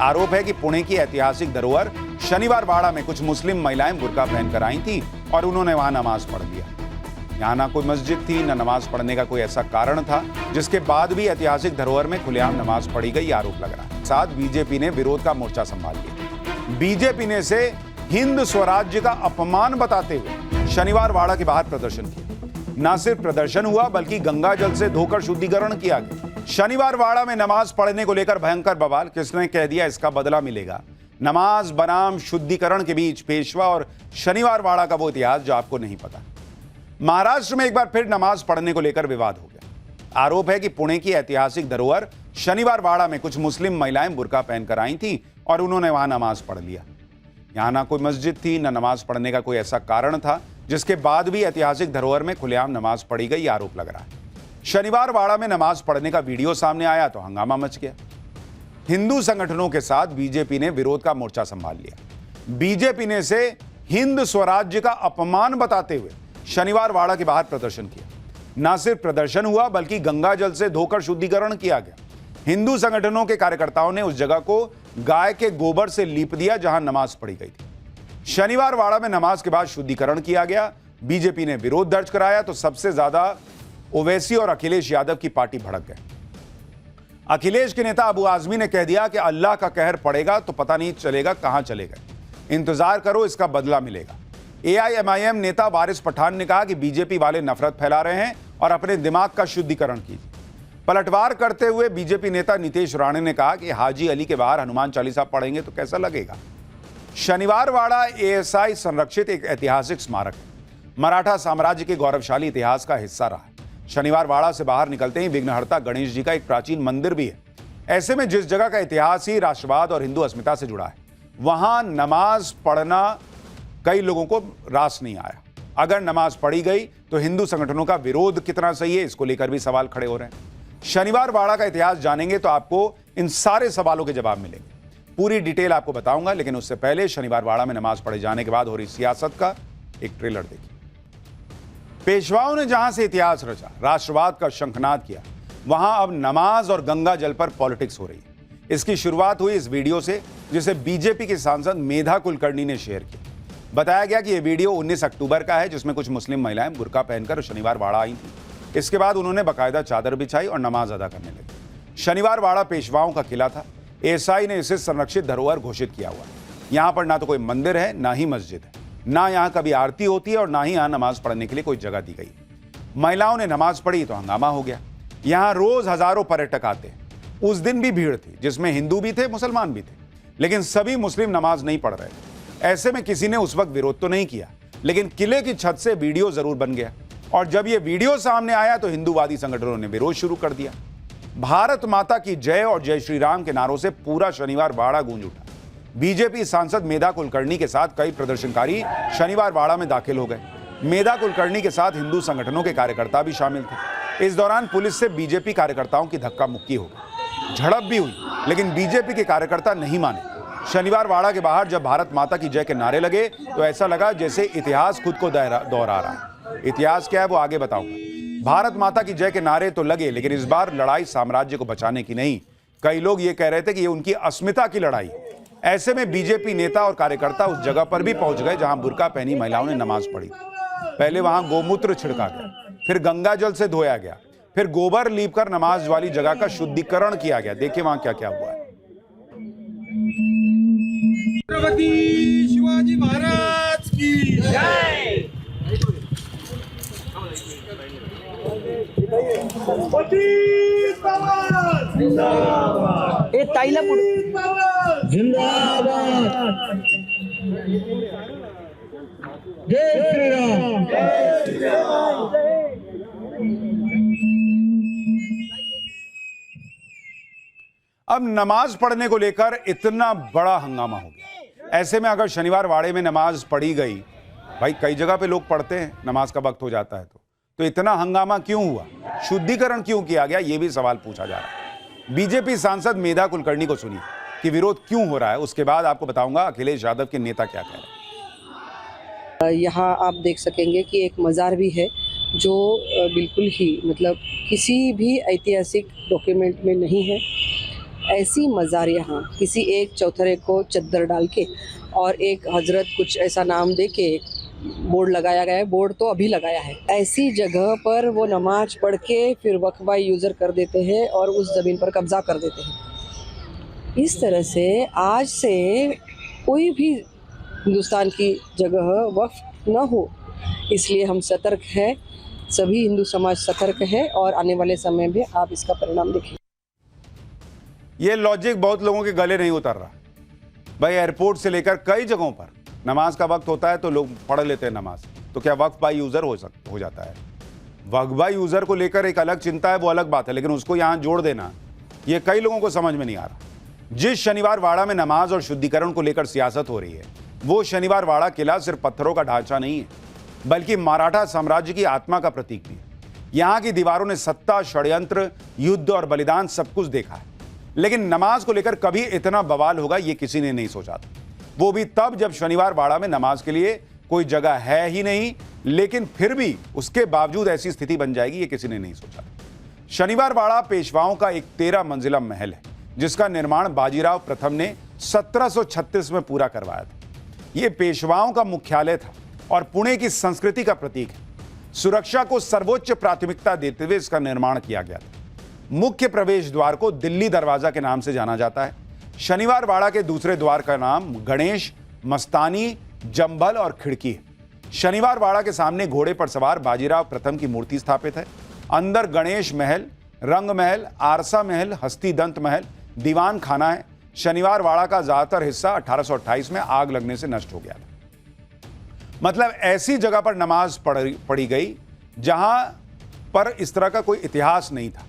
आरोप है कि पुणे की ऐतिहासिक धरोहर शनिवार वाड़ा में कुछ मुस्लिम महिलाएं बुर्का पहनकर आई थीं और उन्होंने वहां नमाज पढ़ लिया। यहाँ ना कोई मस्जिद थी, न नमाज पढ़ने का कोई ऐसा कारण था, जिसके बाद भी ऐतिहासिक धरोहर में खुलेआम नमाज पढ़ी गई, आरोप लग रहा है। साथ बीजेपी ने विरोध का मोर्चा संभाल लिया। बीजेपी ने इसे हिंद स्वराज्य का अपमान बताते हुए शनिवार वाड़ा के बाहर प्रदर्शन किया। न सिर्फ प्रदर्शन हुआ बल्कि गंगा जल से धोकर शुद्धिकरण किया गया। शनिवार वाड़ा में नमाज पढ़ने को लेकर भयंकर बवाल। किसने कह दिया इसका बदला मिलेगा? नमाज बनाम शुद्धिकरण के बीच पेशवा और शनिवार वाड़ा का वो इतिहास जो आपको नहीं पता। महाराष्ट्र में एक बार फिर नमाज पढ़ने को लेकर विवाद हो गया। आरोप है कि पुणे की ऐतिहासिक धरोहर शनिवार वाड़ा में कुछ मुस्लिम महिलाएं बुर्का पहनकर आई थीं और उन्होंने वहां नमाज पढ़ लिया। यहाँ ना कोई मस्जिद थी, न नमाज पढ़ने का कोई ऐसा कारण था, जिसके बाद भी ऐतिहासिक धरोहर में खुलेआम नमाज पढ़ी गई, आरोप लग रहा है। शनिवार वाड़ा में नमाज पढ़ने का वीडियो सामने आया तो हंगामा मच गया। हिंदू संगठनों के साथ बीजेपी ने विरोध का मोर्चा संभाल लिया। बीजेपी ने इसे हिंद स्वराज्य का अपमान बताते हुए शनिवार वाड़ा के बाहर प्रदर्शन किया। न सिर्फ प्रदर्शन हुआ बल्कि गंगा जल से धोकर शुद्धिकरण किया गया। हिंदू संगठनों के कार्यकर्ताओं ने उस जगह को गाय के गोबर से लीप दिया जहां नमाज पढ़ी गई थी। शनिवार वाड़ा में नमाज के बाद शुद्धिकरण किया गया। बीजेपी ने विरोध दर्ज कराया तो सबसे ज्यादा ओवैसी और अखिलेश यादव की पार्टी भड़क गए। अखिलेश के नेता अबू आजमी ने कह दिया कि अल्लाह का कहर पड़ेगा तो पता नहीं चलेगा कहां चले गए, इंतजार करो, इसका बदला मिलेगा। एआईएमआईएम नेता वारिस पठान ने कहा कि बीजेपी वाले नफरत फैला रहे हैं और अपने दिमाग का शुद्धिकरण कीजिए। पलटवार करते हुए बीजेपी नेता नीतीश राणे ने कहा कि हाजी अली के बाहर हनुमान चालीसा पढ़ेंगे तो कैसा लगेगा। शनिवार वाड़ा एएसआई संरक्षित एक ऐतिहासिक स्मारक है। मराठा साम्राज्य के गौरवशाली इतिहास का हिस्सा रहा है। शनिवार वाड़ा से बाहर निकलते ही विघ्नहर्ता गणेश जी का एक प्राचीन मंदिर भी है। ऐसे में जिस जगह का इतिहास ही राष्ट्रवाद और हिंदू अस्मिता से जुड़ा है, वहां नमाज पढ़ना कई लोगों को रास नहीं आया। अगर नमाज पढ़ी गई तो हिंदू संगठनों का विरोध कितना सही है, इसको लेकर भी सवाल खड़े हो रहे हैं। शनिवार वाड़ा का इतिहास जानेंगे तो आपको इन सारे सवालों के जवाब मिलेंगे। पूरी डिटेल आपको बताऊंगा, लेकिन उससे पहले शनिवार वाड़ा में नमाज पढ़े जाने के बाद हो रही सियासत का एक ट्रेलर देखिए। पेशवाओं ने जहां से इतिहास रचा, राष्ट्रवाद का शंखनाद किया, वहां अब नमाज और गंगा जल पर पॉलिटिक्स हो रही है। इसकी शुरुआत हुई इस वीडियो से, जिसे बीजेपी की सांसद मेधा कुलकर्णी ने शेयर किया। बताया गया कि यह वीडियो 19 अक्टूबर का है, जिसमें कुछ मुस्लिम महिलाएं बुर्का पहनकर शनिवार वाड़ा आई थी। इसके बाद उन्होंने बाकायदा चादर बिछाई और नमाज अदा करने लगी। शनिवार वाड़ा पेशवाओं का किला था। एएसआई ने इसे संरक्षित धरोहर घोषित किया हुआ है। यहाँ पर ना तो कोई मंदिर है, ना ही मस्जिद है, ना यहाँ कभी आरती होती है और ना ही यहाँ नमाज पढ़ने के लिए कोई जगह दी गई। महिलाओं ने नमाज पढ़ी तो हंगामा हो गया। यहाँ रोज हजारों पर्यटक आते हैं। उस दिन भी भीड़ थी, जिसमें हिंदू भी थे, मुसलमान भी थे, लेकिन सभी मुस्लिम नमाज नहीं पढ़ रहे थे। ऐसे में किसी ने उस वक्त विरोध तो नहीं किया, लेकिन किले की छत से वीडियो जरूर बन गया। और जब यह वीडियो सामने आया तो हिंदूवादी संगठनों ने विरोध शुरू कर दिया। भारत माता की जय और जय श्री राम के नारों से पूरा शनिवार वाड़ा गूंज उठा। बीजेपी सांसद मेधा कुलकर्णी के साथ कई प्रदर्शनकारी शनिवार वाड़ा में दाखिल हो गए। मेधा कुलकर्णी के साथ हिंदू संगठनों के कार्यकर्ता भी शामिल थे। इस दौरान पुलिस से बीजेपी कार्यकर्ताओं की धक्का मुक्की हो गई, झड़प भी हुई, लेकिन बीजेपी के कार्यकर्ता नहीं माने। शनिवार वाड़ा के बाहर जब भारत माता की जय के नारे लगे तो ऐसा लगा जैसे इतिहास खुद को दोहरा रहा है। इतिहास क्या है वो आगे बताऊंगा। भारत माता की जय के नारे तो लगे, लेकिन इस बार लड़ाई साम्राज्य को बचाने की नहीं। कई लोग ये कह रहे थे कि ये उनकी अस्मिता की लड़ाई। ऐसे में बीजेपी नेता और कार्यकर्ता उस जगह पर भी पहुंच गए जहां बुर्का पहनी महिलाओं ने नमाज पढ़ी। पहले वहां गोमूत्र छिड़का गया, फिर गंगा जल से धोया गया, फिर गोबर लीप कर नमाज वाली जगह का शुद्धिकरण किया गया। देखिए वहां क्या क्या हुआ है। छत्रपति शिवाजी महाराज की जय। जिंदाबाद। ए ताईला जिंदाबाद। जय श्री राम। जय श्री राम। अब नमाज पढ़ने को लेकर इतना बड़ा हंगामा हो गया। ऐसे में अगर शनिवार वाड़े में नमाज पढ़ी गई, भाई कई जगह पे लोग पढ़ते हैं, नमाज का वक्त हो जाता है तो इतना हंगामा क्यों हुआ, शुद्धिकरण क्यों किया गया, ये भी सवाल पूछा जा रहा है। बीजेपी सांसद मेधा कुलकर्णी को सुनिए कि विरोध क्यों हो रहा है। उसके बाद आपको बताऊंगा अखिलेश यादव के नेता क्या कह रहे हैं। यहाँ आप देख सकेंगे कि एक मज़ार भी है जो बिल्कुल ही मतलब किसी भी ऐतिहासिक डॉक्यूमेंट में नहीं है। ऐसी मज़ार यहाँ किसी एक चौथरे को चद्दर डाल के और एक हजरत कुछ ऐसा नाम दे के बोर्ड लगाया गया है, बोर्ड तो अभी लगाया है, ऐसी जगह पर वो नमाज पढ़ के फिर वक्फ बाय यूज़र कर देते हैं और उस ज़मीन पर कब्ज़ा कर देते हैं। इस तरह से आज से कोई भी हिंदुस्तान की जगह वक्फ न हो, इसलिए हम सतर्क हैं, सभी हिंदू समाज सतर्क है और आने वाले समय में आप इसका परिणाम देखें। ये लॉजिक बहुत लोगों के गले नहीं उतर रहा। भाई एयरपोर्ट से लेकर कई जगहों पर नमाज का वक्त होता है तो लोग पढ़ लेते हैं नमाज, तो क्या वक्फ बाय यूज़र हो जाता है? वक्फ बाय यूज़र को लेकर एक अलग चिंता है, वो अलग बात है, लेकिन उसको यहाँ जोड़ देना ये कई लोगों को समझ में नहीं आ रहा। जिस शनिवार वाड़ा में नमाज और शुद्धिकरण को लेकर सियासत हो रही है, वो शनिवार वाड़ा किला सिर्फ पत्थरों का ढांचा नहीं है, बल्कि मराठा साम्राज्य की आत्मा का प्रतीक भी है। यहाँ की दीवारों ने सत्ता, षड्यंत्र, युद्ध और बलिदान सब कुछ देखा है, लेकिन नमाज को लेकर कभी इतना बवाल होगा ये किसी ने नहीं सोचा था। वो भी तब जब शनिवार वाड़ा में नमाज के लिए कोई जगह है ही नहीं, लेकिन फिर भी उसके बावजूद ऐसी स्थिति बन जाएगी ये किसी ने नहीं सोचा। शनिवार वाड़ा पेशवाओं का एक 13 मंजिला महल है, जिसका निर्माण बाजीराव प्रथम ने 1736 में पूरा करवाया था। ये पेशवाओं का मुख्यालय था और पुणे की संस्कृति का प्रतीक है। सुरक्षा को सर्वोच्च प्राथमिकता देते हुए इसका निर्माण किया गया था। मुख्य प्रवेश द्वार को दिल्ली दरवाजा के नाम से जाना जाता है। शनिवार वाड़ा के दूसरे द्वार का नाम गणेश, मस्तानी, जंभल और खिड़की है। शनिवार वाड़ा के सामने घोड़े पर सवार बाजीराव प्रथम की मूर्ति स्थापित है। अंदर गणेश महल, रंग महल, आरसा महल, हस्ती दंत महल, दीवान खाना है। शनिवार वाड़ा का ज्यादातर हिस्सा 1828 में आग लगने से नष्ट हो गया था। मतलब ऐसी जगह पर नमाज पढ़ी गई जहां पर इस तरह का कोई इतिहास नहीं था।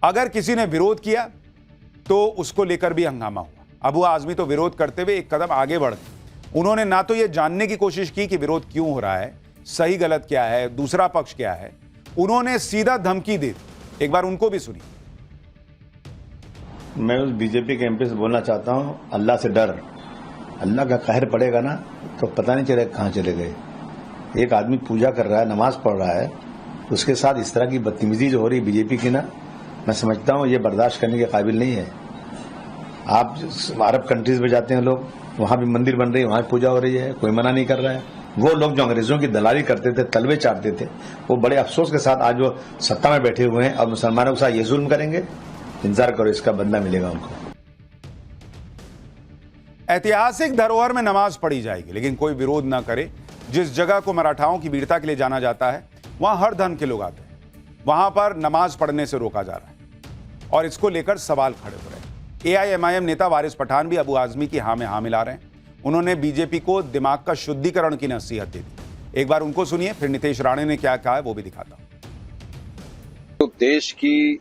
अगर किसी ने विरोध किया तो उसको लेकर भी हंगामा हुआ। अबू आजमी तो विरोध करते हुए एक कदम आगे बढ़ गए। उन्होंने ना तो यह जानने की कोशिश की कि विरोध क्यों हो रहा है, सही गलत क्या है, दूसरा पक्ष क्या है, उन्होंने सीधा धमकी दी। एक बार उनको भी सुनिए। मैं उस बीजेपी के एमपी से बोलना चाहता हूं, अल्लाह से डर। अल्लाह का कहर पड़ेगा ना तो पता नहीं चलेगा कहां चले गए। एक आदमी पूजा कर रहा है, नमाज पढ़ रहा है, उसके साथ इस तरह की बदतमीजी जो हो रही बीजेपी की ना, मैं समझता हूं ये बर्दाश्त करने के काबिल नहीं है। आप अरब कंट्रीज में जाते हैं लोग, वहां भी मंदिर बन रही है, वहां पूजा हो रही है, कोई मना नहीं कर रहा है। वो लोग जो अंग्रेजों की दलाली करते थे, तलवे चाटते थे, वो बड़े अफसोस के साथ आज वो सत्ता में बैठे हुए हैं और मुसलमानों के साथ ये जुल्म करेंगे। इंतजार करो, इसका बदला मिलेगा उनको। ऐतिहासिक धरोहर में नमाज पढ़ी जाएगी, लेकिन कोई विरोध ना करे। जिस जगह को मराठाओं की वीरता के लिए जाना जाता है, वहां हर धर्म के लोग आते हैं, वहां पर नमाज पढ़ने से रोका जा रहा है और इसको लेकर सवाल खड़े हो रहे हैं। AIMIM नेता वारिस पठान भी अबू आजमी की हाँ में हाँ मिला रहे हैं। उन्होंने बीजेपी को दिमाग का शुद्धिकरण की नसीहत दे दी। एक बार उनको सुनिए, फिर नितेश राणे ने क्या कहा है वो भी दिखाता हूं। तो देश की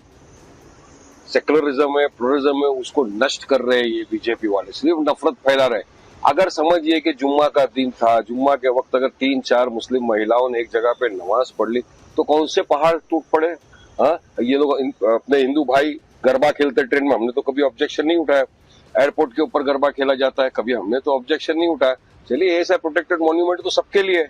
सेकुलरिज्म है, प्लुरलिज्म है, उसको नष्ट कर रहे हैं ये बीजेपी वाले, सिर्फ नफरत फैला रहे हैं। अगर समझिए कि जुम्मा का दिन था, जुम्मा के वक्त अगर 3-4 मुस्लिम महिलाओं ने एक जगह पे नमाज पढ़ ली तो कौन से पहाड़ टूट पड़े। हाँ, ये लोग अपने हिंदू भाई गरबा खेलते ट्रेन में, हमने तो कभी ऑब्जेक्शन नहीं उठाया। एयरपोर्ट के ऊपर गरबा खेला जाता है, कभी हमने तो ऑब्जेक्शन नहीं उठाया। चलिए ऐसा प्रोटेक्टेड मॉन्यूमेंट तो सबके लिए है।